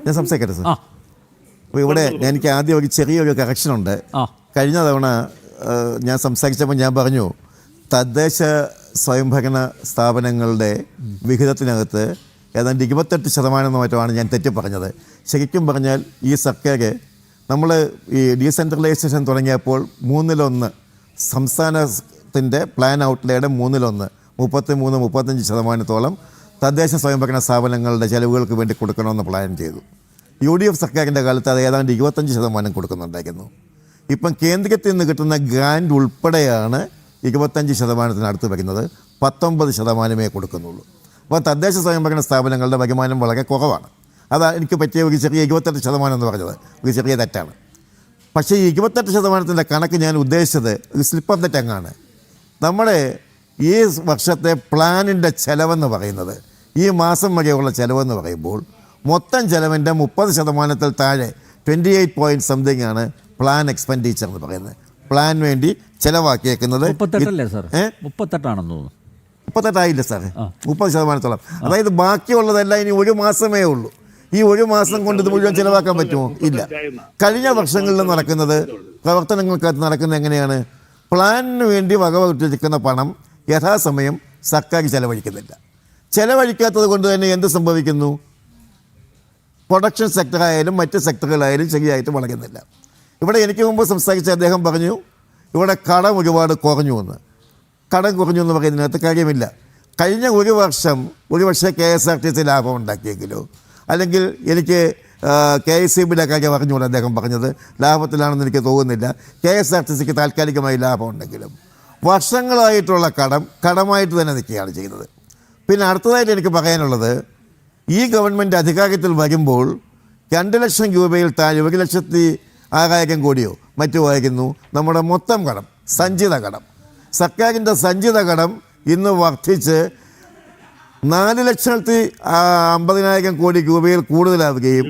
ഞാൻ സംസാരിക്കട്ടെ സാർ. അപ്പോൾ ഇവിടെ എനിക്ക് ആദ്യം ഒരു ചെറിയൊരു കറക്ഷനുണ്ട്. കഴിഞ്ഞ തവണ ഞാൻ സംസാരിച്ചപ്പോൾ ഞാൻ പറഞ്ഞു തദ്ദേശ സ്വയംഭരണ സ്ഥാപനങ്ങളുടെ വിഹിതത്തിനകത്ത് ഏതാണ്ട് 28% മറ്റുമാണ് ഞാൻ തെറ്റി പറഞ്ഞത്. ശരിക്കും പറഞ്ഞാൽ ഈ സർക്കാർ നമ്മൾ ഈ ഡീസെൻട്രലൈസേഷൻ തുടങ്ങിയപ്പോൾ 1/3 സംസ്ഥാനത്തിൻ്റെ പ്ലാൻ ഔട്ട്ലേയുടെ 1/3 33-35% തദ്ദേശ സ്വയംഭരണ സ്ഥാപനങ്ങളുടെ ചെലവുകൾക്ക് വേണ്ടി കൊടുക്കണമെന്ന് പ്ലാൻ ചെയ്തു. UDF സർക്കാരിൻ്റെ കാലത്ത് അത് ഏതാണ്ട് 25% കൊടുക്കുന്നുണ്ടായിരുന്നു. ഇപ്പം കേന്ദ്രത്തിൽ നിന്ന് കിട്ടുന്ന ഗ്രാൻഡ് ഉൾപ്പെടെയാണ് 25%-അടുത്ത് വരുന്നത്. 19% കൊടുക്കുന്നുള്ളൂ. അപ്പോൾ തദ്ദേശ സ്വയംഭരണ സ്ഥാപനങ്ങളുടെ വരുമാനം വളരെ കുറവാണ്. അതാ എനിക്ക് പറ്റിയ ഒരു ചെറിയ 28% എന്ന് പറഞ്ഞത് ഒരു ചെറിയ തെറ്റാണ്. പക്ഷേ ഈ 28%-ൻ്റെ കണക്ക് ഞാൻ ഉദ്ദേശിച്ചത് ഒരു സ്ലിപ്പ് ഓഫ് ദ ടങ്ങാണ്. നമ്മുടെ ഈ വർഷത്തെ പ്ലാനിൻ്റെ ചിലവെന്ന് പറയുന്നത് ഈ മാസം വരെയുള്ള ചിലവെന്ന് പറയുമ്പോൾ മൊത്തം ചിലവിൻ്റെ 30%-ൽ താഴെ 28 ആണ് പ്ലാൻ എക്സ്പെൻഡിച്ചർ എന്ന് പറയുന്നത്. പ്ലാൻ വേണ്ടി ചിലവാക്കിയേക്കുന്നത് 38 സാറേ, 30%. അതായത് ബാക്കിയുള്ളതെല്ലാം ഇനി ഒരു മാസമേ ഉള്ളൂ. ഈ ഒരു മാസം കൊണ്ട് ഇത് മുഴുവൻ ചിലവാക്കാൻ പറ്റുമോ? ഇല്ല. കഴിഞ്ഞ വർഷങ്ങളിൽ നടക്കുന്നത് പ്രവർത്തനങ്ങൾക്കകത്ത് നടക്കുന്നത് എങ്ങനെയാണ്? പ്ലാനിന് വേണ്ടി വകവെട്ടിരിക്കുന്ന പണം യഥാസമയം സർക്കാർ ചെലവഴിക്കുന്നില്ല. ചെലവഴിക്കാത്തത് കൊണ്ട് തന്നെ എന്ത് സംഭവിക്കുന്നു? പ്രൊഡക്ഷൻ സെക്ടറായാലും മറ്റ് സെക്ടറുകളായാലും ശരിയായിട്ട് വളരുന്നില്ല. ഇവിടെ എനിക്ക് മുമ്പ് സംസാരിച്ച അദ്ദേഹം പറഞ്ഞു ഇവിടെ കടം ഒരുപാട് കുറഞ്ഞു എന്ന്. കടം കുറഞ്ഞു എന്ന് പറയുന്നതിനകത്ത് കാര്യമില്ല. കഴിഞ്ഞ ഒരു വർഷം ഒരുപക്ഷെ KSRTC ലാഭം ഉണ്ടാക്കിയെങ്കിലോ, അല്ലെങ്കിൽ എനിക്ക് KSEBിയുടെ കാര്യം പറഞ്ഞുകൊണ്ട് അദ്ദേഹം പറഞ്ഞത് ലാഭത്തിലാണെന്ന് എനിക്ക് തോന്നുന്നില്ല. KSRTCക്ക് താൽക്കാലികമായി ലാഭം ഉണ്ടെങ്കിലും വർഷങ്ങളായിട്ടുള്ള കടമായിട്ട് തന്നെ നിൽക്കുകയാണ് ചെയ്യുന്നത്. പിന്നെ അടുത്തതായിട്ട് എനിക്ക് പറയാനുള്ളത്, ഈ ഗവൺമെൻറ് അധികാരത്തിൽ വരുമ്പോൾ 2 ലക്ഷം രൂപയിൽ താഴെ 1,06,000 കോടിയോ മറ്റോ ആയിരുന്നു നമ്മുടെ മൊത്തം കടം, സഞ്ചിത കടം. സർക്കാരിൻ്റെ സഞ്ചിത കടം ഇന്ന് വർദ്ധിച്ച് 4,50,000 കോടി രൂപയിൽ കൂടുതലാവുകയും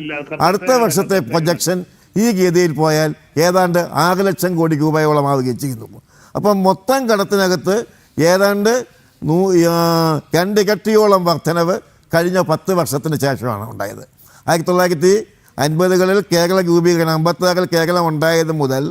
അടുത്ത വർഷത്തെ പ്രൊജക്ഷൻ ഈ ഗതിയിൽ പോയാൽ ഏതാണ്ട് 6 ലക്ഷം കോടി രൂപയോളം ആവുകയും ചെയ്യുന്നു. അപ്പം മൊത്തം കടത്തിനകത്ത് ഏതാണ്ട് 2 ഇരട്ടിയോളം വർധനവ് കഴിഞ്ഞ 10 വർഷത്തിന് ശേഷമാണ് ഉണ്ടായത്. 1950-കളിൽ കേരള രൂപീകരണം, 56-ൽ കേരളം ഉണ്ടായത് മുതൽ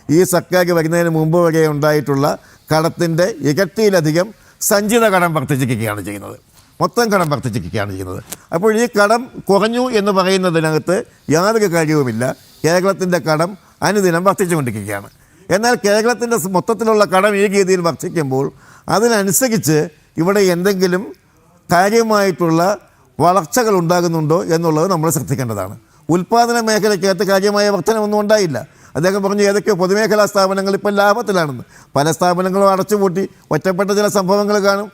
ഈ സർക്കാർ വരുന്നതിന് മുമ്പ് വരെ ഉണ്ടായിട്ടുള്ള കടത്തിൻ്റെ ഇരട്ടിയിലധികം സഞ്ചിത കടം വർദ്ധിച്ചിരിക്കുകയാണ് ചെയ്യുന്നത്. മൊത്തം കടം വർദ്ധിച്ചിരിക്കുകയാണ് ചെയ്യുന്നത്. അപ്പോൾ ഈ കടം കുറഞ്ഞു എന്ന് പറയുന്നതിനകത്ത് യാതൊരു കാര്യവുമില്ല. കേരളത്തിൻ്റെ കടം അനുദിനം വർദ്ധിച്ചുകൊണ്ടിരിക്കുകയാണ്. എന്നാൽ കേരളത്തിൻ്റെ മൊത്തത്തിലുള്ള കടം ഈ രീതിയിൽ വർദ്ധിക്കുമ്പോൾ അതിനനുസരിച്ച് ഇവിടെ എന്തെങ്കിലും കാര്യമായിട്ടുള്ള വളർച്ചകൾ ഉണ്ടാകുന്നുണ്ടോ എന്നുള്ളത് നമ്മൾ ശ്രദ്ധിക്കേണ്ടതാണ്. ഉൽപ്പാദന മേഖലയ്ക്കകത്ത് കാര്യമായ വർധനമൊന്നും ഉണ്ടായില്ല. അദ്ദേഹം പറഞ്ഞു ഏതൊക്കെയോ പൊതുമേഖലാ സ്ഥാപനങ്ങൾ ഇപ്പോൾ ലാഭത്തിലാണെന്ന്. പല സ്ഥാപനങ്ങളും അടച്ചുപൂട്ടി, ഒറ്റപ്പെട്ട ചില സംഭവങ്ങൾ കാണും.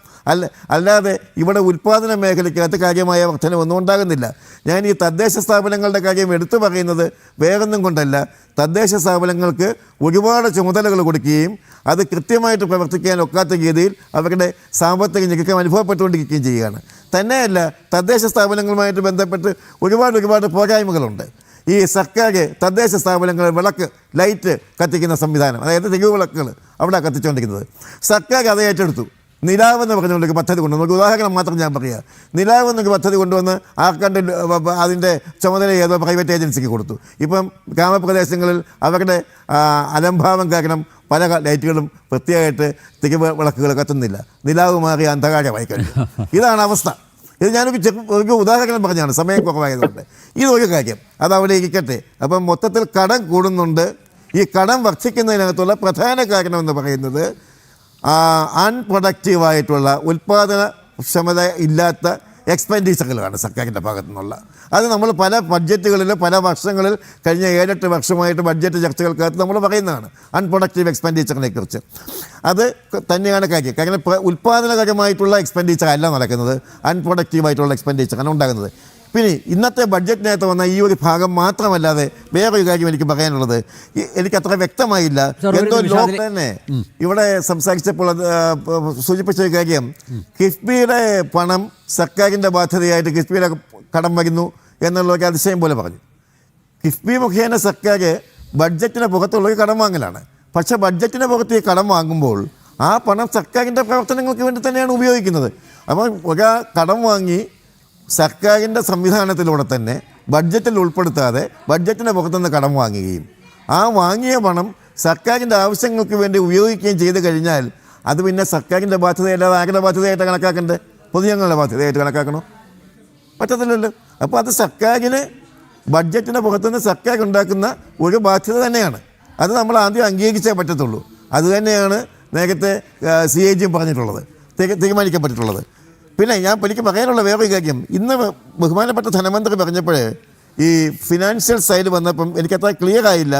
അല്ലാതെ ഇവിടെ ഉൽപ്പാദന മേഖലയ്ക്കകത്ത് കാര്യമായ വർധനമൊന്നും ഉണ്ടാകുന്നില്ല. ഞാൻ ഈ തദ്ദേശ സ്ഥാപനങ്ങളുടെ കാര്യം എടുത്തു പറയുന്നത് വേറൊന്നും കൊണ്ടല്ല, തദ്ദേശ സ്ഥാപനങ്ങൾക്ക് ഒരുപാട് ചുമതലകൾ കൊടുക്കുകയും അത് കൃത്യമായിട്ട് പ്രവർത്തിക്കാൻ ഒക്കാത്ത രീതിയിൽ അവരുടെ സാമ്പത്തിക ഞെരുക്കം അനുഭവപ്പെട്ടുകൊണ്ടിരിക്കുകയും ചെയ്യുകയാണ്. തന്നെയല്ല, തദ്ദേശ സ്ഥാപനങ്ങളുമായിട്ട് ബന്ധപ്പെട്ട് ഒരുപാട് പോരായ്മകളുണ്ട്. ഈ സർക്കാർ തദ്ദേശ സ്ഥാപനങ്ങൾ ലൈറ്റ് കത്തിക്കുന്ന സംവിധാനം, അതായത് തെരുവ് വിളക്കുകൾ അവിടെ കത്തിച്ചുകൊണ്ടിരിക്കുന്നത്, സർക്കാർ അത് ഏറ്റെടുത്തു. നിലാവ് എന്ന് പറഞ്ഞുകൊണ്ടൊരു പദ്ധതി കൊണ്ടുവന്നു. ഒരു ഉദാഹരണം മാത്രം ഞാൻ പറയുക. നിലാവ് എന്നൊരു പദ്ധതി കൊണ്ടുവന്ന് ആർക്കണ്ട് അതിൻ്റെ ചുമതല ഏതോ പ്രൈവറ്റ് ഏജൻസിക്ക് കൊടുത്തു. ഇപ്പം ഗ്രാമപ്രദേശങ്ങളിൽ അവരുടെ അലംഭാവം കാരണം പല ലൈറ്റുകളും പ്രത്യേകമായിട്ട് തെരുവ് വിളക്കുകൾ കത്തുന്നില്ല. നിലാവ് മാറി അന്ധകാരമായി കഴിഞ്ഞു. ഇതാണ് അവസ്ഥ. ഇത് ഒരു ഉദാഹരണം പറഞ്ഞാണ്, സമയം കുറവായതുകൊണ്ട്. ഇതൊരു കാര്യം, അതവിടെ ഇരിക്കട്ടെ. അപ്പം മൊത്തത്തിൽ കടം കൂടുന്നുണ്ട്. ഈ കടം വർദ്ധിക്കുന്നതിനകത്തുള്ള പ്രധാന കാരണം എന്ന് പറയുന്നത് അൺപ്രൊഡക്റ്റീവായിട്ടുള്ള ഉൽപ്പാദനക്ഷമത ഇല്ലാത്ത എക്സ്പെൻഡിച്ചറുകളാണ് സർക്കാരിൻ്റെ ഭാഗത്തു നിന്നുള്ള. അത് നമ്മൾ പല ബഡ്ജറ്റുകളിൽ പല വർഷങ്ങളിൽ കഴിഞ്ഞ 7-8 വർഷമായിട്ട് ബഡ്ജറ്റ് ചർച്ചകൾക്കകത്ത് നമ്മൾ പറയുന്നതാണ് അൺപ്രൊഡക്റ്റീവ് എക്സ്പെൻഡിച്ചറിനെ കുറിച്ച്. അത് തന്നെയാണ് കാര്യം. കാരണം ഉൽപ്പാദനകരമായിട്ടുള്ള എക്സ്പെൻഡിച്ചർ അല്ല നടക്കുന്നത്, അൺപ്രൊഡക്റ്റീവായിട്ടുള്ള എക്സ്പെൻഡിച്ചറാണ് ഉണ്ടാകുന്നത്. പിന്നെ ഇന്നത്തെ ബഡ്ജറ്റിനകത്ത് വന്ന ഈ ഒരു ഭാഗം മാത്രമല്ലാതെ വേറൊരു കാര്യം എനിക്ക് പറയാനുള്ളത്, എനിക്കത്ര വ്യക്തമായില്ല. എന്തോ ലോക്ക് തന്നെ ഇവിടെ സംസാരിച്ചപ്പോൾ സൂചിപ്പിച്ച കാര്യം, കിഫ്ബിയുടെ പണം സർക്കാരിൻ്റെ ബാധ്യതയായിട്ട് കിഫ്ബിയുടെ കടം വരുന്നു എന്നുള്ളൊരു അതിശയം പോലെ പറഞ്ഞു. കിഫ്ബി മുഖേന സർക്കാർ ബഡ്ജറ്റിന് പുറത്തുള്ളൊരു കടം വാങ്ങലാണ്. പക്ഷേ ബഡ്ജറ്റിന് പുറത്ത് ഈ കടം വാങ്ങുമ്പോൾ ആ പണം സർക്കാരിൻ്റെ പ്രവർത്തനങ്ങൾക്ക് വേണ്ടി തന്നെയാണ് ഉപയോഗിക്കുന്നത്. അപ്പോൾ കടം വാങ്ങി സർക്കാരിൻ്റെ സംവിധാനത്തിലൂടെ തന്നെ ബഡ്ജറ്റിൽ ഉൾപ്പെടുത്താതെ ബഡ്ജറ്റിൻ്റെ പുറത്തുനിന്ന് കടം വാങ്ങുകയും ആ വാങ്ങിയ പണം സർക്കാരിൻ്റെ ആവശ്യങ്ങൾക്ക് വേണ്ടി ഉപയോഗിക്കുകയും ചെയ്തു കഴിഞ്ഞാൽ അത് പിന്നെ സർക്കാരിൻ്റെ ബാധ്യതയല്ലാതെ ആരുടെ ബാധ്യതയായിട്ട് കണക്കാക്കണ്ടേ? പൊതുജനങ്ങളുടെ ബാധ്യതയായിട്ട് കണക്കാക്കണോ? പറ്റത്തില്ലല്ലോ. അപ്പോൾ അത് സർക്കാരിന് ബഡ്ജറ്റിൻ്റെ പുറത്തുനിന്ന് സർക്കാർ ഉണ്ടാക്കുന്ന ഒരു ബാധ്യത തന്നെയാണ്. അത് നമ്മൾ ആദ്യം അംഗീകരിച്ചേ പറ്റത്തുള്ളൂ. അതുതന്നെയാണ് നേരത്തെ CAG പറഞ്ഞിട്ടുള്ളത്, തീരുമാനിക്കപ്പെട്ടിട്ടുള്ളത്. പിന്നെ എനിക്ക് പറയാനുള്ള വേറൊരു കാര്യം, ഇന്ന് ബഹുമാനപ്പെട്ട ധനമന്ത്രി പറഞ്ഞപ്പോൾ ഈ ഫിനാൻഷ്യൽ സൈഡ് വന്നപ്പം എനിക്കത്ര ക്ലിയർ ആയില്ല.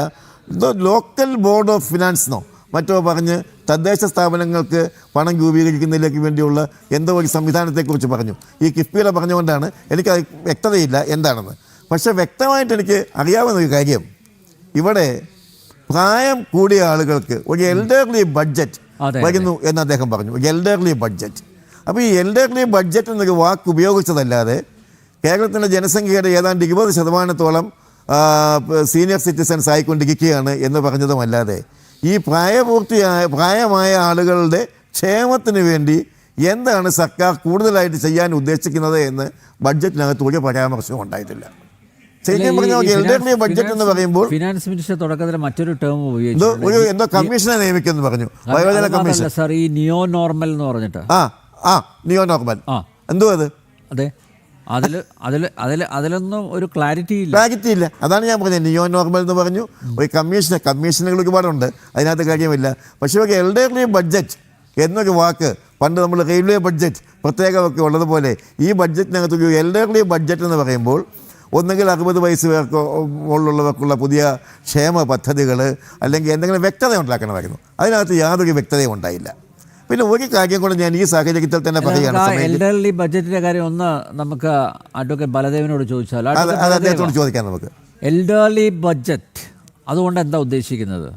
എന്തോ ലോക്കൽ ബോർഡ് ഓഫ് ഫിനാൻസിനോ മറ്റോ പറഞ്ഞ് തദ്ദേശ സ്ഥാപനങ്ങൾക്ക് പണം രൂപീകരിക്കുന്നതിലേക്ക് വേണ്ടിയുള്ള എന്തോ ഒരു സംവിധാനത്തെക്കുറിച്ച് പറഞ്ഞു. ഈ കിഫ്ബിയുടെ പറഞ്ഞുകൊണ്ടാണ്, എനിക്ക് വ്യക്തതയില്ല എന്താണെന്ന്. പക്ഷേ വ്യക്തമായിട്ട് എനിക്ക് അറിയാവുന്ന ഒരു കാര്യം, ഇവിടെ പ്രായം കൂടിയ ആളുകൾക്ക് ഒരു എൽഡർലി ബഡ്ജറ്റ് വരുന്നു എന്ന് അദ്ദേഹം പറഞ്ഞു. Elderly budget. അപ്പോൾ ഈ എൽഡർലി ബഡ്ജറ്റ് എന്നൊരു വാക്ക് ഉപയോഗിച്ചതല്ലാതെ കേരളത്തിൻ്റെ ജനസംഖ്യയുടെ ഏതാണ്ട് 20% സീനിയർ സിറ്റിസൺസ് ആയിക്കൊണ്ടിരിക്കുകയാണ് എന്ന് പറഞ്ഞതുമല്ലാതെ ഈ പ്രായമായ ആളുകളുടെ ക്ഷേമത്തിന് വേണ്ടി എന്താണ് സർക്കാർ കൂടുതലായിട്ട് ചെയ്യാൻ ഉദ്ദേശിക്കുന്നത് എന്ന് ബഡ്ജറ്റിനകത്ത് ഒരു പരാമർശവും ഉണ്ടായിട്ടില്ല. ശരിക്കും പറഞ്ഞാൽ എൽഡർലി ബഡ്ജറ്റ് എന്ന് പറയുമ്പോൾ ഫിനാൻസ് മിനിസ്റ്റർ തുടക്കത്തിൽ മറ്റൊരു ടേം ഉപയോഗിച്ചു, എന്തോ കമ്മീഷനെ നിയമിക്കുമെന്ന് പറഞ്ഞു, വയോജന കമ്മീഷൻ. സാർ ഈ നിയോ നോർമൽ എന്ന് പറഞ്ഞിട്ട് നിയോ നോർമൽ എന്തോ അത് അതെ, അതിലൊന്നും ഒരു ക്ലാരിറ്റി ഇല്ല. അതാണ് ഞാൻ പറഞ്ഞത്. നിയോ നോർമൽ എന്ന് പറഞ്ഞു, ഒരു കമ്മീഷനുകൾ ഒരുപാടുണ്ട്, അതിനകത്ത് കാര്യമില്ല. പക്ഷേ ഒരു എൽഡർലി ബഡ്ജറ്റ് എന്നൊരു വാക്ക് പണ്ട് നമ്മൾ റെയിൽവേ ബഡ്ജറ്റ് പ്രത്യേകമൊക്കെ ഉള്ളതുപോലെ ഈ ബഡ്ജറ്റിനകത്ത് ഒരു എൽഡർലി ബഡ്ജറ്റ് എന്ന് പറയുമ്പോൾ ഒന്നുകിൽ 60 വയസ്സ് പേർക്ക് ഉള്ളവർക്കുള്ള പുതിയ ക്ഷേമ പദ്ധതികൾ അല്ലെങ്കിൽ എന്തെങ്കിലും വ്യക്തത ഉണ്ടാക്കണമായിരുന്നു. അതിനകത്ത് യാതൊരു വ്യക്തതയും ഉണ്ടായില്ല. പിന്നെ ഒരു കാര്യം കൊണ്ട് ഞാൻ ഈ സാഹചര്യത്തിൽ തന്നെ പറയുകയാണ്, എൽഡർലി ബഡ്ജറ്റിന്റെ കാര്യം ഒന്ന് നമുക്ക് അഡ്വക്കേറ്റ് ബലദേവനോട് ചോദിച്ചാൽ, അദ്ദേഹത്തോട് ചോദിക്കാം നമുക്ക്. എൽഡർലി ബഡ്ജറ്റ് അതുകൊണ്ട് എന്താ ഉദ്ദേശിക്കുന്നത്?